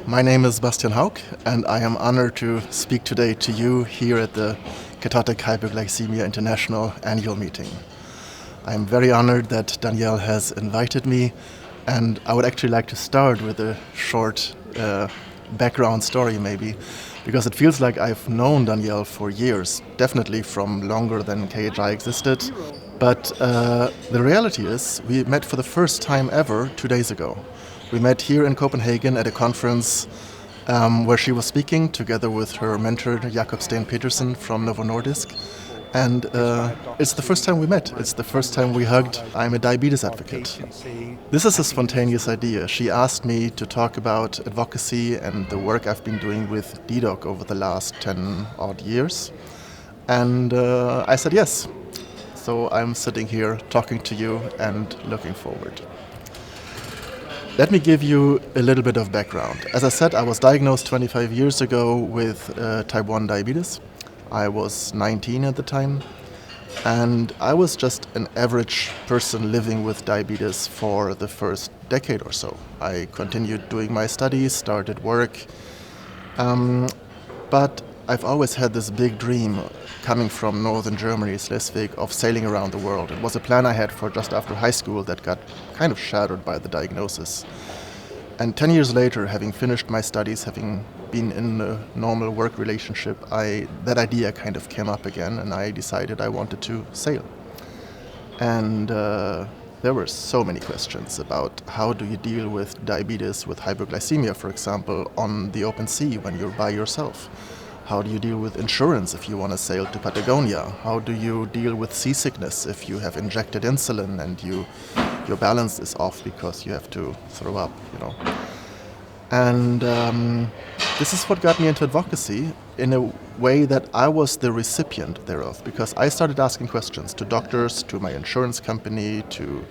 My name is Bastian Hauck, and I am honored to speak today to you here at the Ketotic Hypoglycemia International annual meeting. I'm very honored that Danielle has invited me, and I would actually like to start with a short background story maybe, because it feels like I've known Danielle for years, definitely from longer than KHI existed. But the reality is we met for the first time ever 2 days ago. We met here in Copenhagen at a conference where she was speaking together with her mentor Jakob Steen Petersen from Novo Nordisk. And it's the first time we met. It's the first time we hugged. I'm a diabetes advocate. This is a spontaneous idea. She asked me to talk about advocacy and the work I've been doing with DDOC over the last 10 odd years. And I said yes. So I'm sitting here talking to you and looking forward. Let me give you a little bit of background. As I said, I was diagnosed 25 years ago with type 1 diabetes. I was 19 at the time, and I was just an average person living with diabetes for the first decade or so. I continued doing my studies, started work, but I've always had this big dream coming from northern Germany, Schleswig, of sailing around the world. It was a plan I had for just after high school that got kind of shattered by the diagnosis. And 10 years later, having finished my studies, having been in a normal work relationship, that idea kind of came up again, and I decided I wanted to sail. And there were so many questions about how do you deal with diabetes, with hypoglycemia, for example, on the open sea when you're by yourself. How do you deal with insurance if you want to sail to Patagonia? How do you deal with seasickness if you have injected insulin and your balance is off because you have to throw up, And this is what got me into advocacy in a way that I was the recipient thereof, because I started asking questions to doctors, to my insurance company, to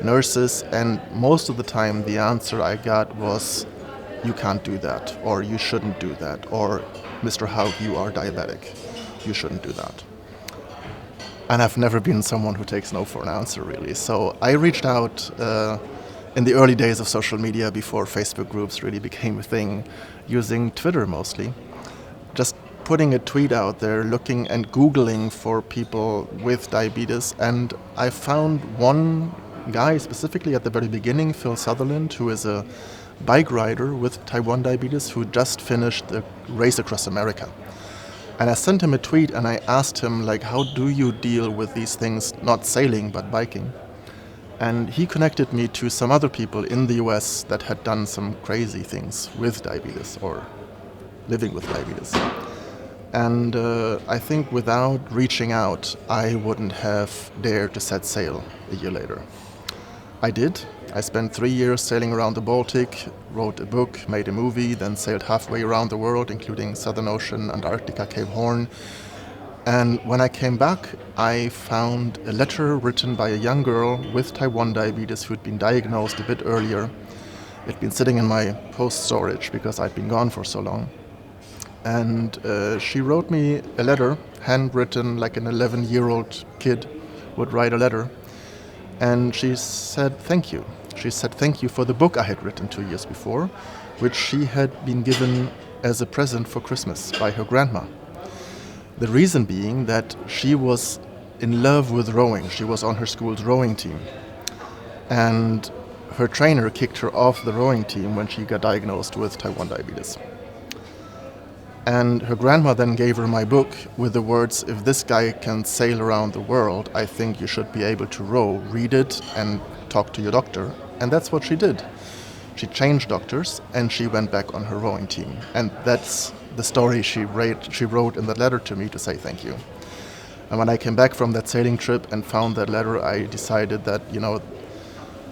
nurses, and most of the time the answer I got was, you can't do that, or you shouldn't do that, or Mr. Hauck, you are diabetic, you shouldn't do that. And I've never been someone who takes no for an answer, really. So I reached out in the early days of social media, before Facebook groups really became a thing, using Twitter mostly. Just putting a tweet out there, looking and Googling for people with diabetes. And I found one guy specifically at the very beginning, Phil Sutherland, who is a bike rider with type 1 diabetes who just finished the race across America. And I sent him a tweet and I asked him, how do you deal with these things, not sailing, but biking? And he connected me to some other people in the US that had done some crazy things with diabetes or living with diabetes. And I think without reaching out, I wouldn't have dared to set sail a year later. I did. I spent 3 years sailing around the Baltic, wrote a book, made a movie, then sailed halfway around the world, including Southern Ocean, Antarctica, Cape Horn. And when I came back, I found a letter written by a young girl with type 1 diabetes who'd been diagnosed a bit earlier. It'd been sitting in my post-storage because I'd been gone for so long. And she wrote me a letter, handwritten like an 11-year-old kid would write a letter. And she said thank you. She said thank you for the book I had written 2 years before, which she had been given as a present for Christmas by her grandma. The reason being that she was in love with rowing. She was on her school's rowing team. And her trainer kicked her off the rowing team when she got diagnosed with type 1 diabetes. And her grandma then gave her my book with the words, if this guy can sail around the world, I think you should be able to row. Read it and talk to your doctor. And that's what she did. She changed doctors and she went back on her rowing team. And that's the story she wrote in that letter to me to say thank you. And when I came back from that sailing trip and found that letter, I decided that,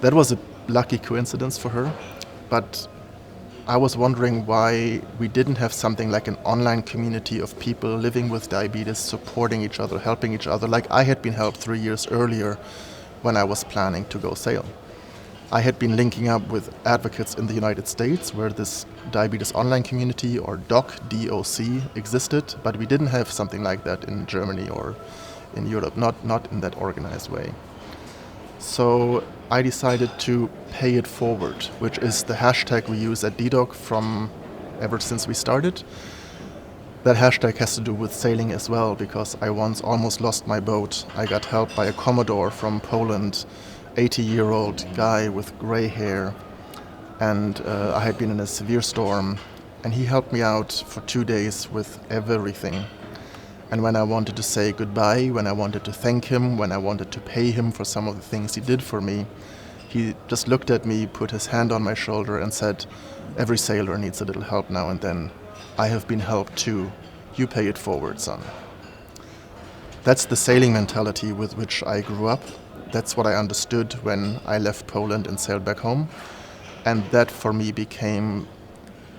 that was a lucky coincidence for her. But I was wondering why we didn't have something like an online community of people living with diabetes, supporting each other, helping each other, like I had been helped 3 years earlier when I was planning to go sail. I had been linking up with advocates in the United States where this diabetes online community, or DDOC, existed, but we didn't have something like that in Germany or in Europe, not in that organized way. So I decided to pay it forward, which is the hashtag we use at DDOC from ever since we started. That hashtag has to do with sailing as well, because I once almost lost my boat. I got helped by a Commodore from Poland, 80-year-old guy with gray hair, and I had been in a severe storm, and he helped me out for 2 days with everything. And when I wanted to say goodbye, when I wanted to thank him, when I wanted to pay him for some of the things he did for me, he just looked at me, put his hand on my shoulder and said, "Every sailor needs a little help now and then. I have been helped too. You pay it forward, son." That's the sailing mentality with which I grew up. That's what I understood when I left Poland and sailed back home. And that for me became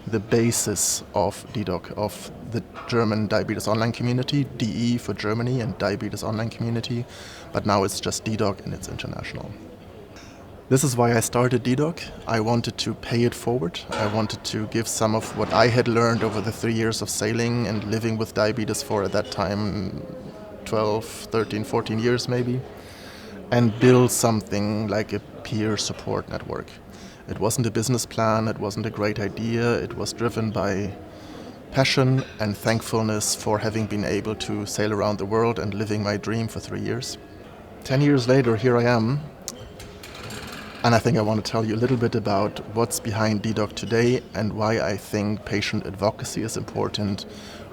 the basis of DDOC, of the German Diabetes Online Community, DE for Germany and Diabetes Online Community. But now it's just DDOC and it's international. This is why I started DDOC. I wanted to pay it forward. I wanted to give some of what I had learned over the 3 years of sailing and living with diabetes for, at that time, 12, 13, 14 years maybe, and build something like a peer support network. It wasn't a business plan, it wasn't a great idea, it was driven by passion and thankfulness for having been able to sail around the world and living my dream for 3 years. 10 years later, here I am. And I think I want to tell you a little bit about what's behind DDOC today and why I think patient advocacy is important,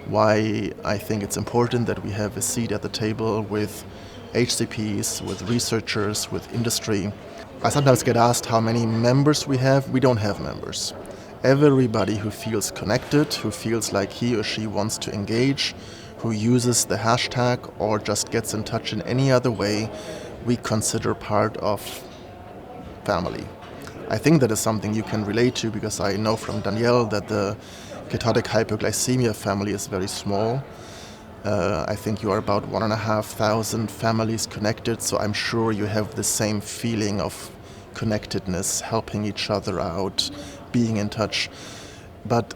why I think it's important that we have a seat at the table with HCPs, with researchers, with industry. I sometimes get asked how many members we have. We don't have members. Everybody who feels connected, who feels like he or she wants to engage, who uses the hashtag or just gets in touch in any other way, we consider part of family. I think that is something you can relate to, because I know from Danielle that the Ketotic Hypoglycemia family is very small. I think you are about 1,500 families connected, so I'm sure you have the same feeling of connectedness, helping each other out, being in touch. But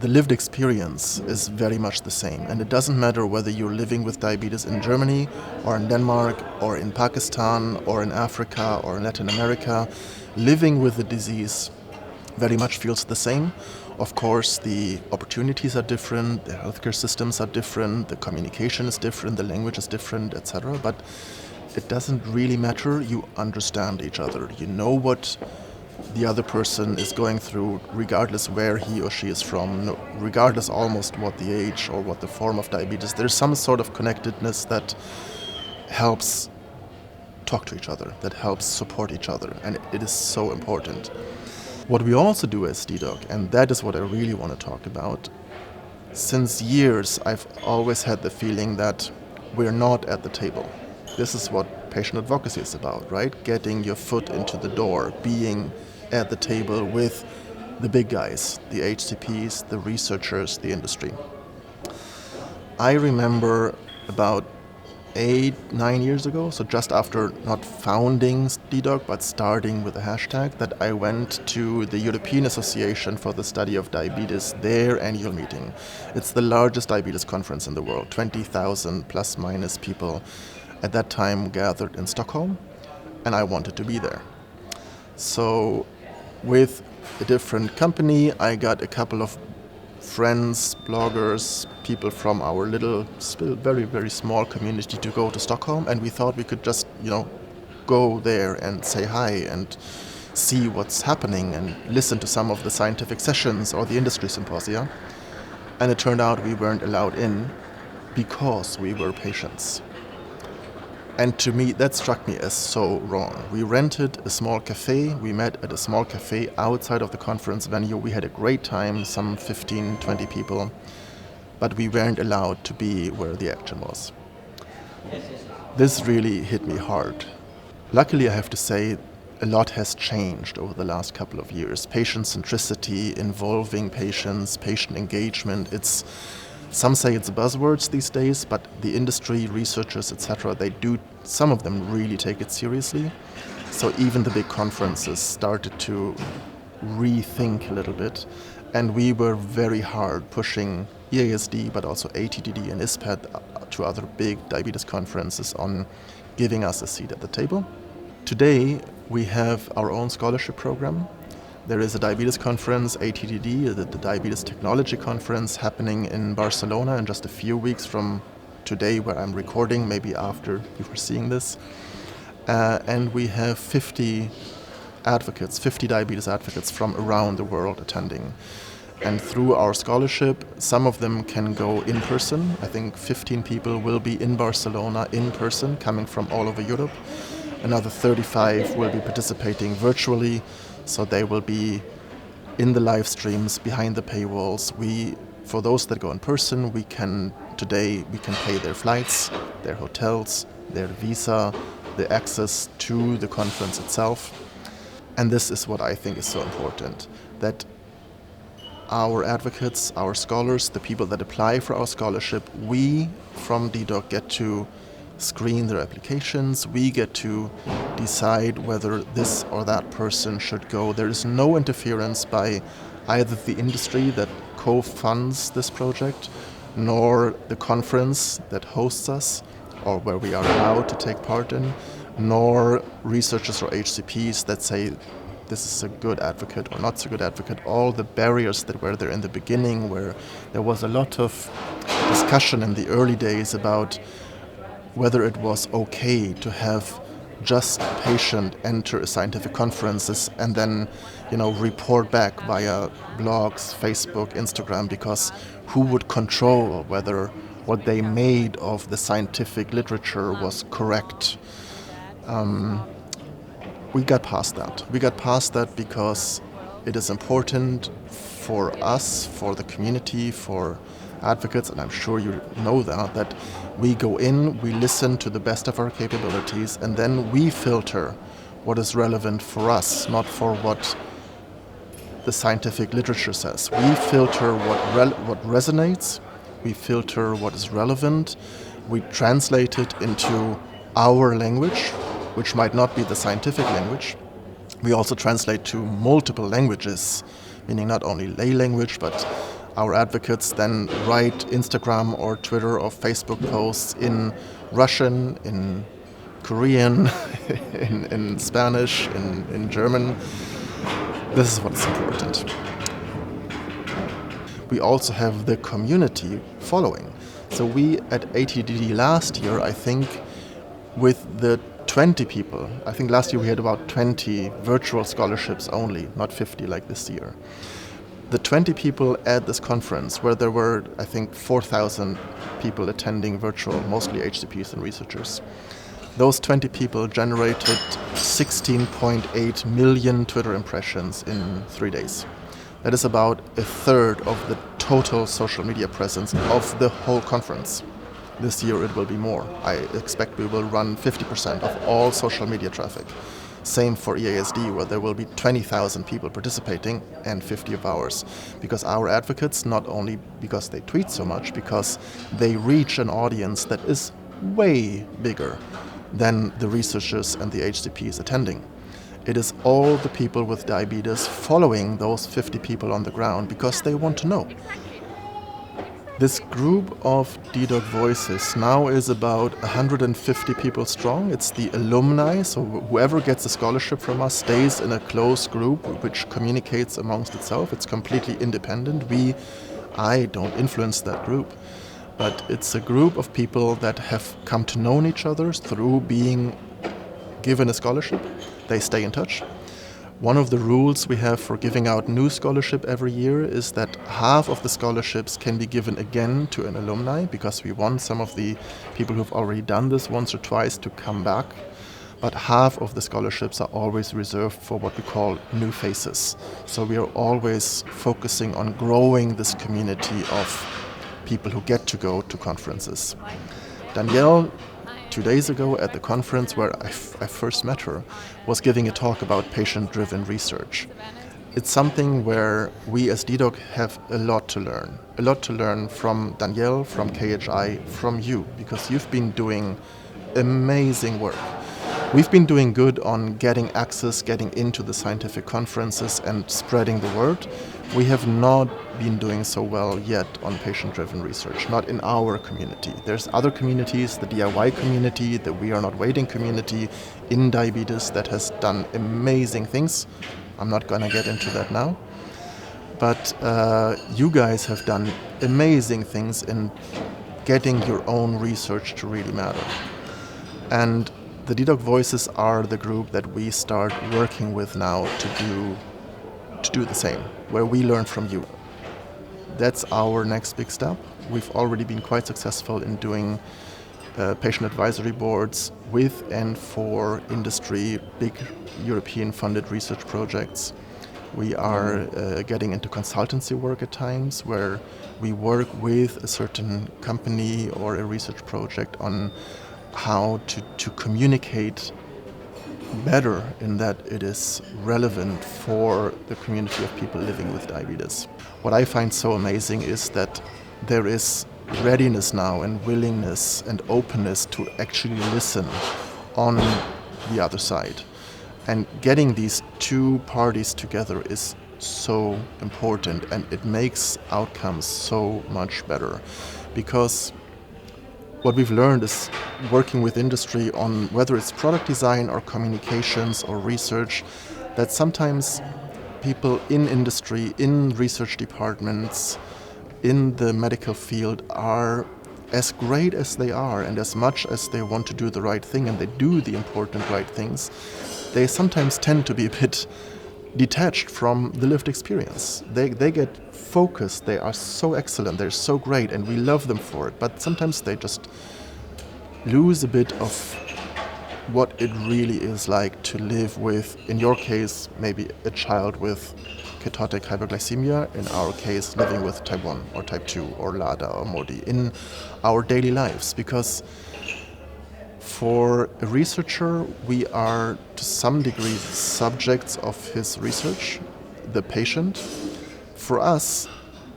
the lived experience is very much the same, and it doesn't matter whether you're living with diabetes in Germany or in Denmark or in Pakistan or in Africa or in Latin America. Living with the disease very much feels the same. Of course, the opportunities are different, the healthcare systems are different, the communication is different, the language is different, etc. But it doesn't really matter. You understand each other. You know what the other person is going through, regardless where he or she is from, regardless almost what the age or what the form of diabetes. There's some sort of connectedness that helps talk to each other, that helps support each other, and it is so important. What we also do as DDOC, and that is what I really want to talk about, since years I've always had the feeling that we're not at the table. This is what patient advocacy is about, right? Getting your foot into the door, being at the table with the big guys, the HCPs, the researchers, the industry. I remember about 8-9 years ago, so just after not founding DDOC but starting with a hashtag, that I went to the European Association for the Study of Diabetes, their annual meeting. It's the largest diabetes conference in the world, 20,000 plus minus people at that time gathered in Stockholm, and I wanted to be there. So with a different company, I got a couple of friends, bloggers, people from our little, still very, very small community to go to Stockholm, and we thought we could just, go there and say hi and see what's happening and listen to some of the scientific sessions or the industry symposia. And it turned out we weren't allowed in because we were patients. And to me, that struck me as so wrong. We rented a small cafe. We met at a small cafe outside of the conference venue. We had a great time, some 15, 20 people. But we weren't allowed to be where the action was. This really hit me hard. Luckily, I have to say, a lot has changed over the last couple of years. Patient centricity, involving patients, patient engagement, some say it's buzzwords these days, but the industry, researchers, etc., some of them really take it seriously. So even the big conferences started to rethink a little bit. And we were very hard pushing EASD, but also ATTD and ISPAD to other big diabetes conferences on giving us a seat at the table. Today, we have our own scholarship program. There is a diabetes conference, ATTD, the Diabetes Technology Conference, happening in Barcelona in just a few weeks from today, where I'm recording, maybe after you are seeing this. And we have 50 advocates, 50 diabetes advocates from around the world attending. And through our scholarship, some of them can go in person. I think 15 people will be in Barcelona in person, coming from all over Europe. Another 35 will be participating virtually, so they will be in the live streams, behind the paywalls. For those that go in person, we can pay their flights, their hotels, their visa, the access to the conference itself. And this is what I think is so important, that our advocates, our scholars, the people that apply for our scholarship, we from DDOC get to screen their applications, we get to decide whether this or that person should go. There is no interference by either the industry that co-funds this project, nor the conference that hosts us, or where we are allowed to take part in, nor researchers or HCPs that say this is a good advocate or not so good advocate. All the barriers that were there in the beginning, where there was a lot of discussion in the early days about whether it was okay to have just a patient enter a scientific conferences and then, report back via blogs, Facebook, Instagram, because who would control whether what they made of the scientific literature was correct? We got past that. We got past that because it is important for us, for the community, for advocates, and I'm sure you know that we go in, we listen to the best of our capabilities, and then we filter what is relevant for us, not for what the scientific literature says. We filter what resonates, we filter what is relevant, we translate it into our language, which might not be the scientific language. We also translate to multiple languages, meaning not only lay language, but our advocates then write Instagram or Twitter or Facebook posts in Russian, in Korean, in Spanish, in German. This is what's important. We also have the community following. So we at ATTD last year, I think, with the 20 people. I think last year we had about 20 virtual scholarships only, not 50 like this year. The 20 people at this conference, where there were, I think, 4,000 people attending virtual, mostly HCPs and researchers. Those 20 people generated 16.8 million Twitter impressions in 3 days. That is about a third of the total social media presence of the whole conference. This year it will be more. I expect we will run 50% of all social media traffic. Same for EASD, where there will be 20,000 people participating and 50 of ours. Because our advocates, not only because they tweet so much, because they reach an audience that is way bigger than the researchers and the HCPs attending. It is all the people with diabetes following those 50 people on the ground because they want to know. This group of DDOC Voices now is about 150 people strong. It's the alumni, so whoever gets a scholarship from us stays in a close group which communicates amongst itself. It's completely independent. I don't influence that group, but it's a group of people that have come to know each other through being given a scholarship. They stay in touch. One of the rules we have for giving out new scholarship every year is that half of the scholarships can be given again to an alumni, because we want some of the people who've already done this once or twice to come back. But half of the scholarships are always reserved for what we call new faces. So we are always focusing on growing this community of people who get to go to conferences. Danielle, 2 days ago at the conference where I first met her, was giving a talk about patient-driven research. It's something where we as DDOC have a lot to learn from Danielle, from KHI, from you, because you've been doing amazing work. We've been doing good on getting access, getting into the scientific conferences and spreading the word. We have not been doing so well yet on patient-driven research, not in our community. There's other communities, the DIY community, the We Are Not Waiting community in diabetes that has done amazing things. I'm not going to get into that now. But you guys have done amazing things in getting your own research to really matter. And the DDOC Voices are the group that we start working with now to do the same, where we learn from you. That's our next big step. We've already been quite successful in doing patient advisory boards with and for industry, big European funded research projects. We are getting into consultancy work at times where we work with a certain company or a research project on how to communicate better in that it is relevant for the community of people living with diabetes. What I find so amazing is that there is readiness now and willingness and openness to actually listen on the other side. And getting these two parties together is so important, and it makes outcomes so much better. Because what we've learned is working with industry on whether it's product design or communications or research, that sometimes people in industry, in research departments, in the medical field are as great as they are and as much as they want to do the right thing and they do the important right things, they sometimes tend to be a bit detached from the lived experience. They get focused, they are so excellent, they're so great, and we love them for it, but sometimes they just lose a bit of what it really is like to live with, in your case, maybe a child with ketotic hypoglycemia, in our case, living with type 1 or type 2 or LADA or MODI in our daily lives. Because for a researcher, we are to some degree subjects of his research, the patient. For us,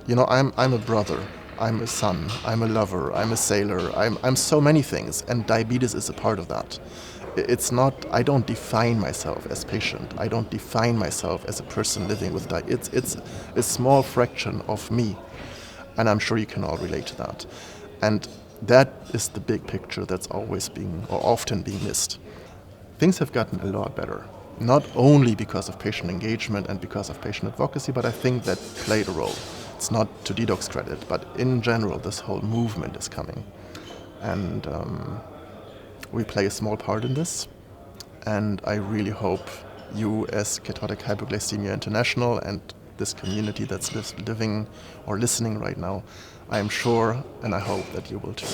I'm a brother, I'm a son, I'm a lover, I'm a sailor, I'm so many things, and diabetes is a part of that. It's not, I don't define myself as patient, I don't define myself as a person living with diabetes. It's a small fraction of me, and I'm sure you can all relate to that. And that is the big picture that's always being, or often being missed. Things have gotten a lot better, not only because of patient engagement and because of patient advocacy, but I think that played a role. It's not to DDOC's credit, but in general, this whole movement is coming. And we play a small part in this. And I really hope you, as Ketotic Hypoglycemia International, and this community that's living or listening right now, I am sure and I hope that you will too.